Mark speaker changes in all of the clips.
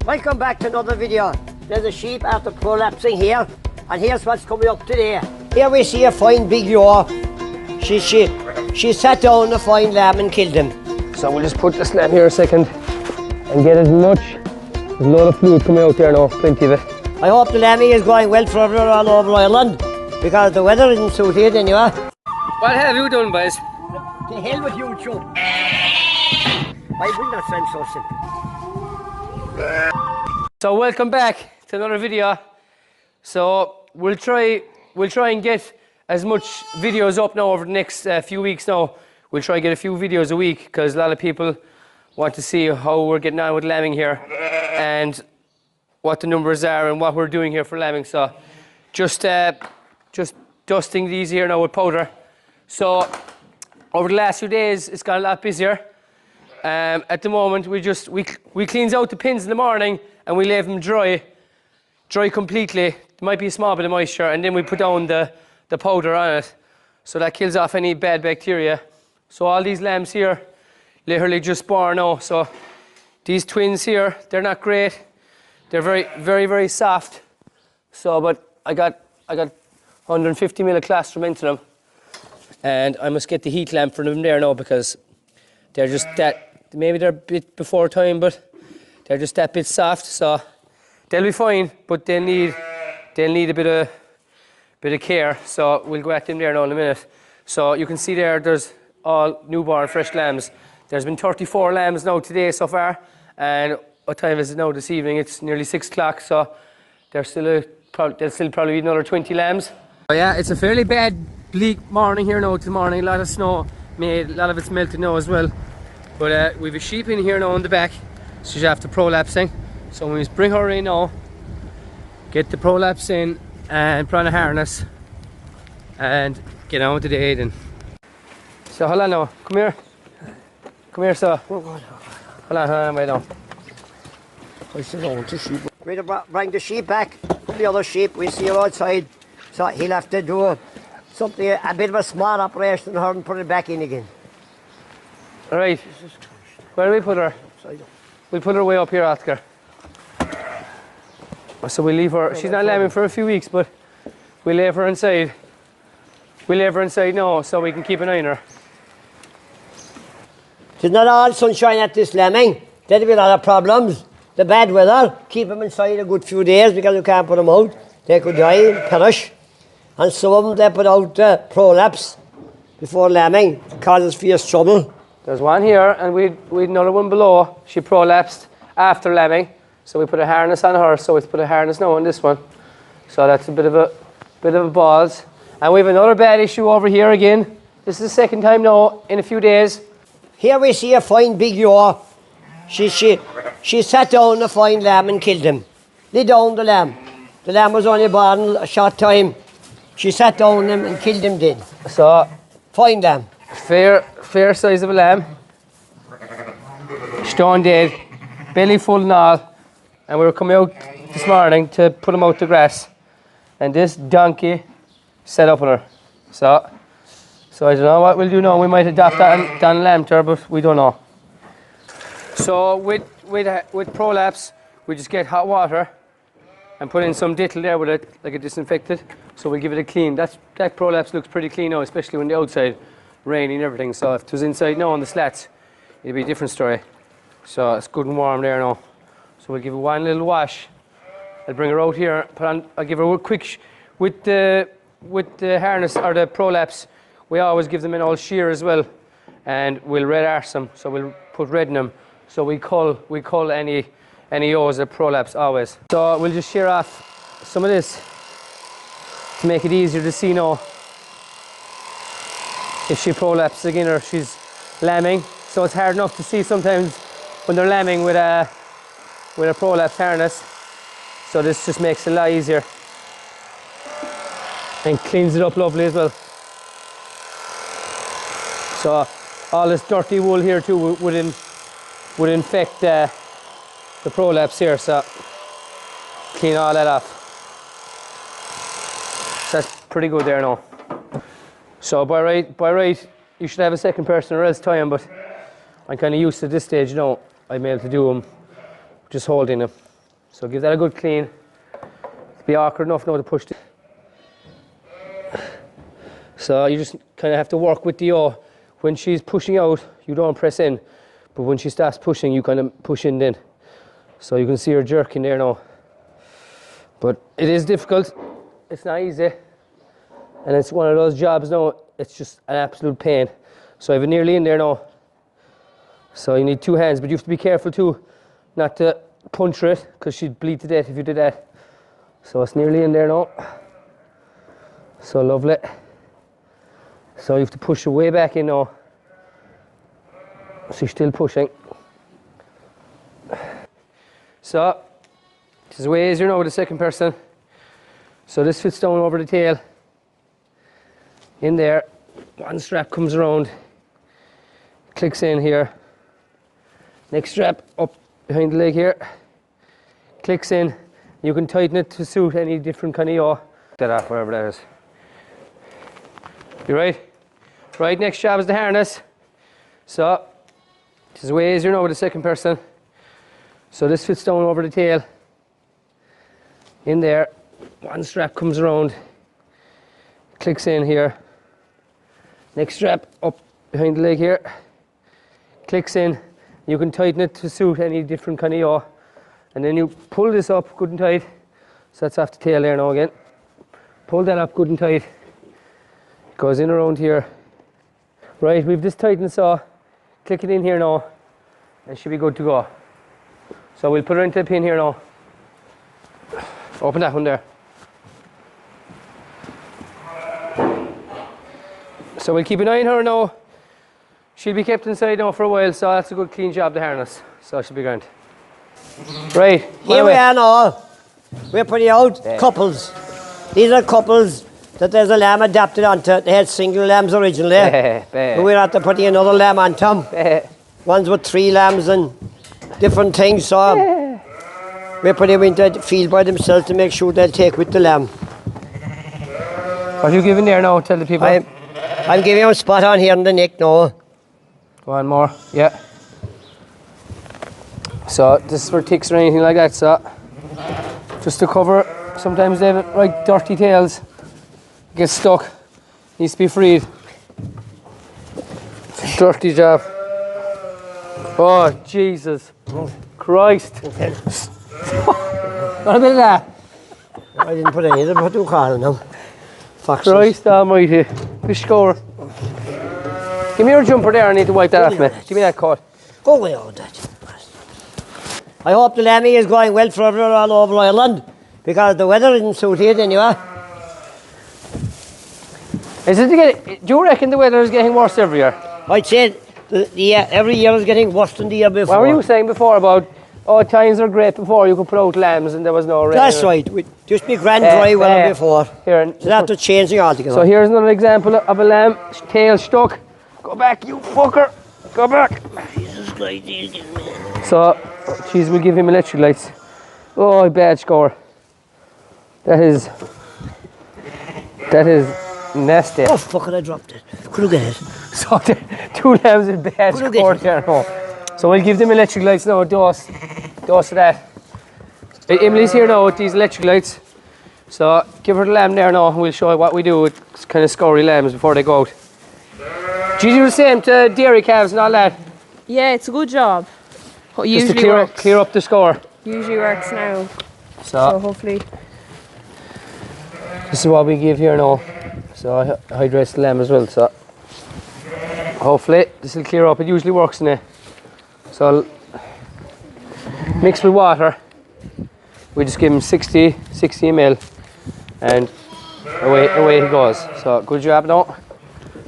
Speaker 1: Welcome back to another video. There's a sheep after prolapsing here, and here's what's coming up today. Here we see a fine big yaw. She sat down a fine lamb and killed him.
Speaker 2: So we'll just put this lamb here a second and get as much. There's a lot of fluid coming out there now, plenty of it.
Speaker 1: I hope the lambing is going well for everyone all over Ireland, because the weather isn't suited anyway.
Speaker 2: What have you done, boys?
Speaker 1: To hell with you, Joe. I will not sound so simple.
Speaker 2: So welcome back to another video. So we'll try and get as much videos up now over the next few weeks now. We'll try and get a few videos a week, because a lot of people want to see how we're getting on with lambing here and what the numbers are and what we're doing here for lambing. So just dusting these here now with powder. So over the last few days it's got a lot busier. At the moment we cleans out the pins in the morning and we leave them dry completely. There might be a small bit of moisture, and then we put down the powder on it, so that kills off any bad bacteria. So all these lambs here literally just born now. So these twins here, they're not great. They're very soft. So but I got 150 ml of colostrum into them, and I must get the heat lamp for them there now, because they're just that, maybe they're a bit before time, but they're just that bit soft. So they'll be fine, but they'll need a bit of care. So we'll go at them there now in a minute. So you can see there's all newborn fresh lambs. There's been 34 lambs now today so far, and what time is it now this evening? It's nearly 6 o'clock, so there'll still probably be another 20 lambs. Oh yeah, it's a fairly bad bleak morning here now this morning. A lot of snow made, a lot of it's melted now as well. But we've a sheep in here now in the back. She's after prolapsing. So we just bring her in now, get the prolapse in and put on a harness and get on with the day then. So hold on now, come here, sir. Hold on, wait now.
Speaker 1: We'll bring the sheep back, the other sheep, we see her outside. So he'll have to do a bit of a small operation on her and put it back in again.
Speaker 2: Alright, where do we put her? We put her way up here, Oscar. So we leave her, she's not lambing for a few weeks, but we leave her inside. We leave her inside now so we can keep an eye on her.
Speaker 1: It's not all sunshine at this lambing. There'll be a lot of problems. The bad weather, keep them inside a good few days, because you can't put them out. They could die and perish. And some of them, they put out prolapse before lambing. It causes fierce trouble.
Speaker 2: There's one here, and we'd another one below. She prolapsed after lambing, so we put a harness on her. So we put a harness now on this one. So that's a bit of a balls. And we have another bad issue over here again. This is the second time now in a few days.
Speaker 1: Here we see a fine big yaw. She sat down a fine lamb and killed him. Lay down the lamb. The lamb was only born a short time. She sat down him and killed him dead.
Speaker 2: So
Speaker 1: fine lamb.
Speaker 2: Fair size of a lamb. Stone dead, belly full and all. And we were coming out this morning to put him out to grass, and this donkey set up on her. So I don't know what we'll do now. We might adopt that lamb to her, but we don't know. So with prolapse, we just get hot water and put in some Dettol there with it, like a disinfectant. So we'll give it a clean. That prolapse looks pretty clean now, especially when the outside raining and everything. So if it was inside now on the slats, it'd be a different story. So it's good and warm there now. So we'll give it one little wash. I'll bring her out here. I'll give her a quick with the harness or the prolapse. We always give them an all shear as well, and we'll red arse them. So we'll put red in them. So we cull any O's of prolapse always. So we'll just shear off some of this to make it easier to see now if she prolapses again or she's lambing. So it's hard enough to see sometimes when they're lambing with a prolapse harness. So this just makes it a lot easier and cleans it up lovely as well. So all this dirty wool here too would infect the prolapse here, so clean all that off. So that's pretty good there now. So by right you should have a second person or else tie him, but I'm kind of used to this stage now. I'm able to do them just holding them. So give that a good clean. It'll be awkward enough now to push it. So you just kind of have to work with the yaw. When she's pushing out, you don't press in, but when she starts pushing, you kind of push in then. So you can see her jerking there now. But it is difficult. It's not easy. And it's one of those jobs now, it's just an absolute pain. So I have it nearly in there now. So you need 2 hands, but you have to be careful too, not to puncture it, because she'd bleed to death if you did that. So it's nearly in there now. So lovely. So you have to push her way back in now. So you're still pushing. So this is way easier now with the second person. So this fits down over the tail. In there, one strap comes around, clicks in here. Next strap up behind the leg here, clicks in. You can tighten it to suit any different kind of yaw. That off, wherever that is. You right? Right, next job is the harness. So this is way easier now with the second person. So this fits down over the tail. In there, one strap comes around, clicks in here. Next strap up behind the leg here, clicks in. You can tighten it to suit any different kind of yaw. And then you pull this up good and tight. So that's off the tail there now again. Pull that up good and tight. It goes in around here. Right, we've this tightened saw. Click it in here now, and should be good to go. So we'll put her into the pin here now. Open that one there. So we'll keep an eye on her now. She'll be kept inside now for a while, so that's a good clean job, the harness. So it should be grand. Right,
Speaker 1: here we are now. We're putting out couples. These are couples that there's a lamb adapted onto. They had single lambs originally. But we're after putting another lamb on them. Ones with 3 lambs and different things. So we're putting them into the field by themselves to make sure they'll take with the lamb.
Speaker 2: What are you giving there now? Tell the people.
Speaker 1: I'm giving them a spot on here in the neck now.
Speaker 2: One more, yeah. So this is for ticks or anything like that, so just to cover, sometimes they have right dirty tails, get stuck, needs to be freed. Dirty job. Oh, Jesus Christ. Not a bit of that.
Speaker 1: I didn't put any of them, what do you call them? Foxes.
Speaker 2: Christ almighty. Fish scour. Give me your jumper there, I need to wipe that off, mate. Give me that cord.
Speaker 1: Go away on that. I hope the lambing is going well for everyone all over Ireland, because the weather isn't suited anyway.
Speaker 2: Do you reckon the weather is getting worse every year?
Speaker 1: I'd say every year is getting worse than the year before.
Speaker 2: What were you saying before about, oh, times are great before, you could put out lambs and there was no rain?
Speaker 1: That's right. We'd just be grand dry weather before.
Speaker 2: Here,
Speaker 1: so after changing altogether.
Speaker 2: So here's another example of a lamb, tail stuck. Go back, you fucker. Go back.
Speaker 1: Jesus Christ, he's getting me.
Speaker 2: So, geez, we'll give him electric lights. Oh, bad score. That is nasty.
Speaker 1: Oh, fuck it, I dropped it. Couldn't get it.
Speaker 2: So, 2 lambs in bad score there now. So we'll give them electric lights now, dose of that. Emily's here now with these electric lights. So give her the lamb there now and we'll show you what we do with kind of scoury lambs before they go out. Do you do the same to dairy calves and all that?
Speaker 3: Yeah, it's a good job.
Speaker 2: Just to clear up the score.
Speaker 3: Usually works now.
Speaker 2: So
Speaker 3: hopefully.
Speaker 2: This is what we give here now. So I hydrate the lamb as well. So hopefully this will clear up. It usually works in it. So mix with water. We just give him 60 ml and away he goes. So good job now.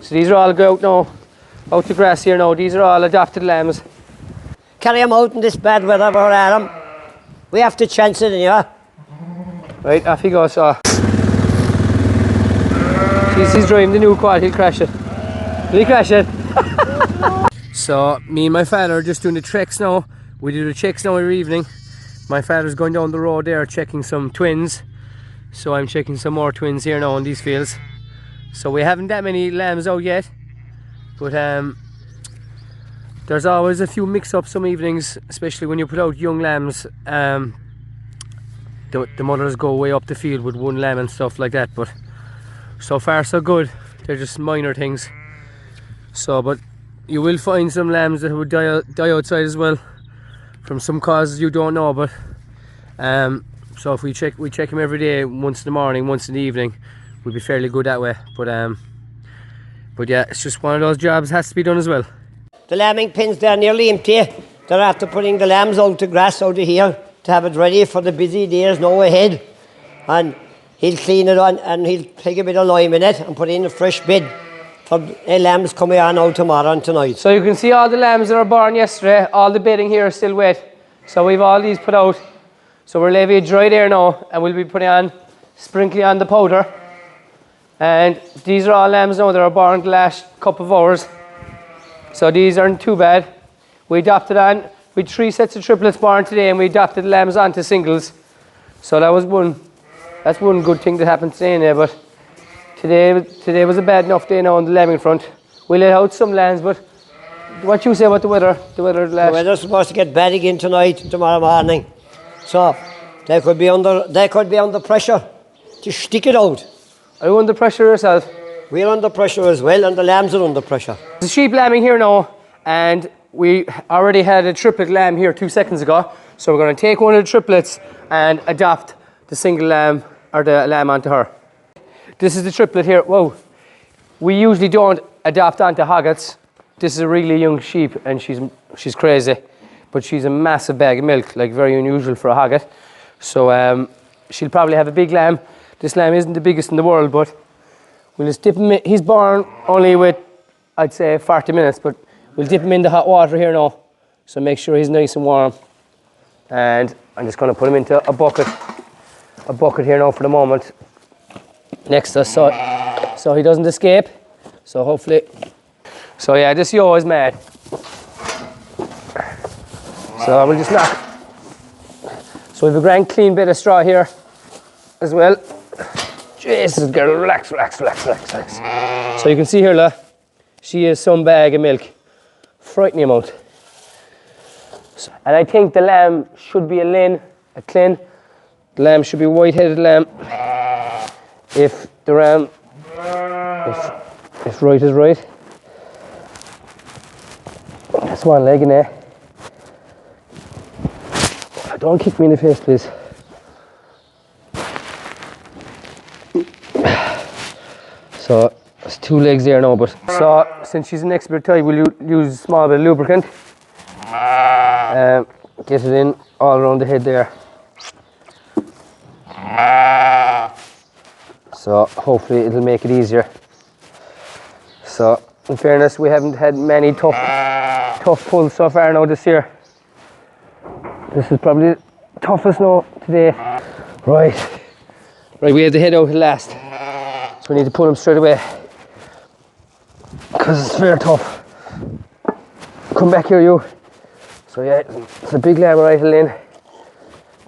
Speaker 2: So these are all go out now, out to grass here now. These are all adopted lambs.
Speaker 1: Carry them out in this bad weather for Adam. We have to chance it anyway.
Speaker 2: Right, off he goes. So he's driving the new quad, he'll crash it. Will he crash it? So me and my father are just doing the treks now. We do the checks now every evening. My father's going down the road there checking some twins. So I'm checking some more twins here now in these fields. So we haven't that many lambs out yet, but there's always a few mix-ups some evenings, especially when you put out young lambs. the mothers go way up the field with one lamb and stuff like that, but so far so good. They're just minor things. So, but you will find some lambs that would die outside as well, from some causes you don't know. But so if we check them every day, once in the morning, once in the evening, we'll be fairly good that way. But yeah, it's just one of those jobs has to be done as well.
Speaker 1: The lambing pens, they're nearly empty. They're after putting the lambs out to grass out of here to have it ready for the busy days now ahead. And he'll clean it on and he'll take a bit of lime in it and put in a fresh bed for lambs coming on out tomorrow and tonight.
Speaker 2: So you can see all the lambs that were born yesterday, all the bedding here is still wet. So we've all these put out. So we're leaving it dry there now, and we'll be sprinkling on the powder. And these are all lambs now that are born the last couple of hours. So these aren't too bad. We adopted on, we had 3 sets of triplets born today, and we adopted the lambs onto singles. So that's one good thing that happened today, but today was a bad enough day now on the lambing front. We let out some lambs, but what you say about the weather? The weather's
Speaker 1: supposed to get bad again tonight and tomorrow morning. So they could be under pressure to stick it out.
Speaker 2: Are you under pressure yourself?
Speaker 1: We're under pressure as well, and the lambs are under pressure.
Speaker 2: There's sheep lambing here now, and we already had a triplet lamb here 2 seconds ago. So we're going to take one of the triplets and adopt the single lamb, or the lamb, onto her. This is the triplet here. Whoa. We usually don't adopt onto hoggets. This is a really young sheep, and she's crazy, but she's a massive bag of milk, like very unusual for a hogget. So she'll probably have a big lamb. This lamb isn't the biggest in the world, but we'll just dip him in. He's born only with, I'd say, 40 minutes, but we'll dip him in the hot water here now, so make sure he's nice and warm. And I'm just going to put him into a bucket here now for the moment, next to us, so he doesn't escape. So hopefully, so yeah, this yo is mad. So we'll just knock. So we have a grand clean bit of straw here as well. Jesus, girl, relax. So you can see here, look, she is some bag of milk, frightening amount. And I think the lamb should be a clean. The lamb should be a white-headed lamb. If the ram, if right is right. That's one leg in there. Don't kick me in the face, please. So there's 2 legs there now, but so since she's an expert type, we'll use a small bit of lubricant. Get it in all around the head there. So hopefully it'll make it easier. So in fairness, we haven't had many tough pulls so far now this year. This is probably the toughest now today. Right, we have the head out at last. So we need to pull him straight away, because it's very tough. Come back here, you. So yeah, it's a big lamb right in.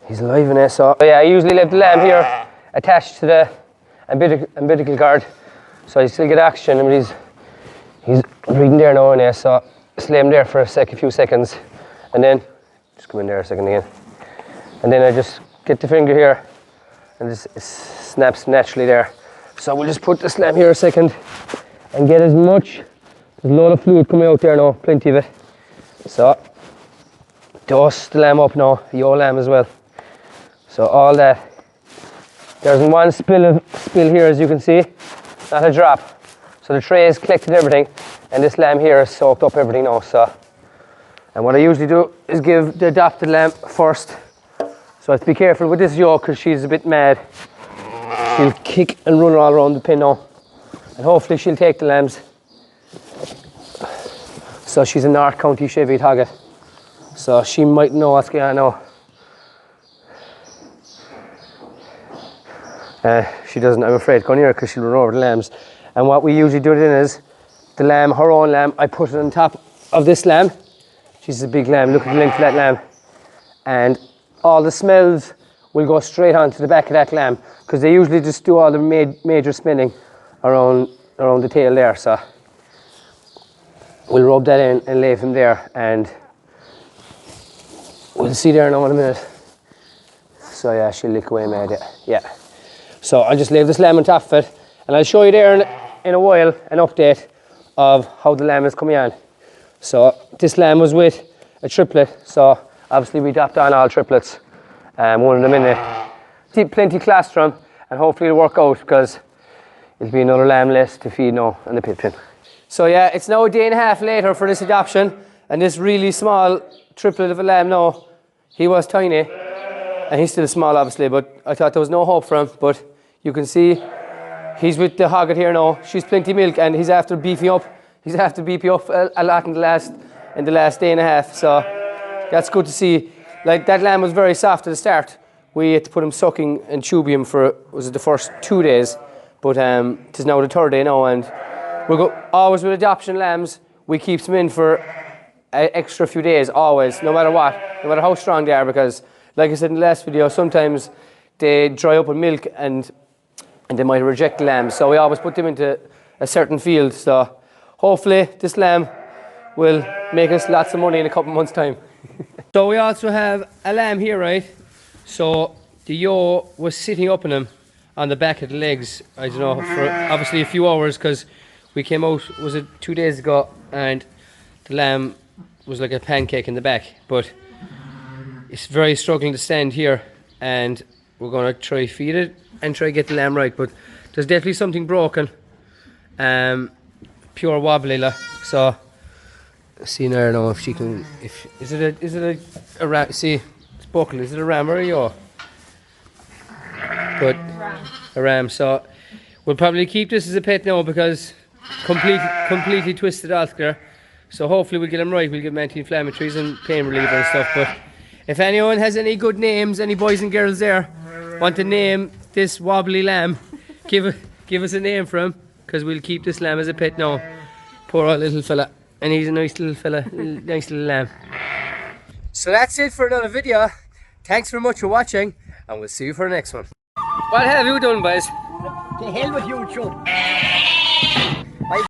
Speaker 2: He's alive in there, so yeah, I usually leave the lamb here attached to the umbilical cord, so I still get oxygen. I mean, he's breathing there now in there, so just leave him there for a few seconds, and then just come in there a second again, and then I just get the finger here, and it snaps naturally there. So we'll just put this lamb here a second and get as much. There's a lot of fluid coming out there now, plenty of it. So dust the lamb up now, the old lamb as well. So all that. There's one spill here, as you can see, not a drop. So the tray has collected everything, and this lamb here has soaked up everything now. So, and what I usually do is give the adopted lamb first. So I have to be careful with this yoke, because she's a bit mad. She'll kick and run all around the pen now, and hopefully she'll take the lambs. So she's a North County Cheviot hogget, so she might know what's going on now. She doesn't, I'm afraid, go near her, because she'll run over the lambs. And what we usually do then is, the lamb, her own lamb, I put it on top of this lamb. She's a big lamb, look at the length of that lamb. And all the smells will go straight onto the back of that lamb, because they usually just do all the major smelling around the tail there. So we'll rub that in and leave him there, and we'll see there now in a minute. So yeah, she'll lick away mad, yeah. So I'll just leave this lamb on top of it, and I'll show you there in a while an update of how the lamb is coming on. So this lamb was with a triplet, so obviously we adopted on all triplets. One of them in a plenty colostrum, and hopefully it'll work out because it'll be another lamb less to feed now in the pit pen. So yeah, it's now a day and a half later for this adoption, and this really small triplet of a lamb now, he was tiny, and he's still small obviously, but I thought there was no hope for him, but you can see he's with the hogget here now. She's plenty milk, and he's after beefing up. He's after beefing up a lot in the last day and a half, so that's good to see. Like, that lamb was very soft at the start. We had to put him sucking and tubing him for, was it the first 2 days, but it is now the third day now, and we'll go, always with adoption lambs, we keep them in for an extra few days, always, no matter what, no matter how strong they are, because like I said in the last video, sometimes they dry up with milk and they might reject the lambs, so we always put them into a certain field. So hopefully this lamb will make us lots of money in a couple of months' time. So we also have a lamb here, right? So the ewe was sitting up in him on the back of the legs, I don't know, for obviously a few hours, because we came out, was it 2 days ago, and the lamb was like a pancake in the back, but it's very struggling to stand here, and we're going to try feed it and try get the lamb right, but there's definitely something broken, pure wobbly, so see now, I don't know if she can, is it a ram, see, it's buckled, is it a ram or a ewe? But a ram, so we'll probably keep this as a pet now because completely twisted altogether. So hopefully we'll get him right, we'll give him anti-inflammatories and pain reliever and stuff. But if anyone has any good names, any boys and girls there want to name this wobbly lamb, give us a name for him, because we'll keep this lamb as a pet now. Poor old little fella, and he's a nice little fella, nice little lamb. So that's it for another video. Thanks very much for watching, and we'll see you for the next one. What have you done, boys?
Speaker 1: The hell with you, Joe.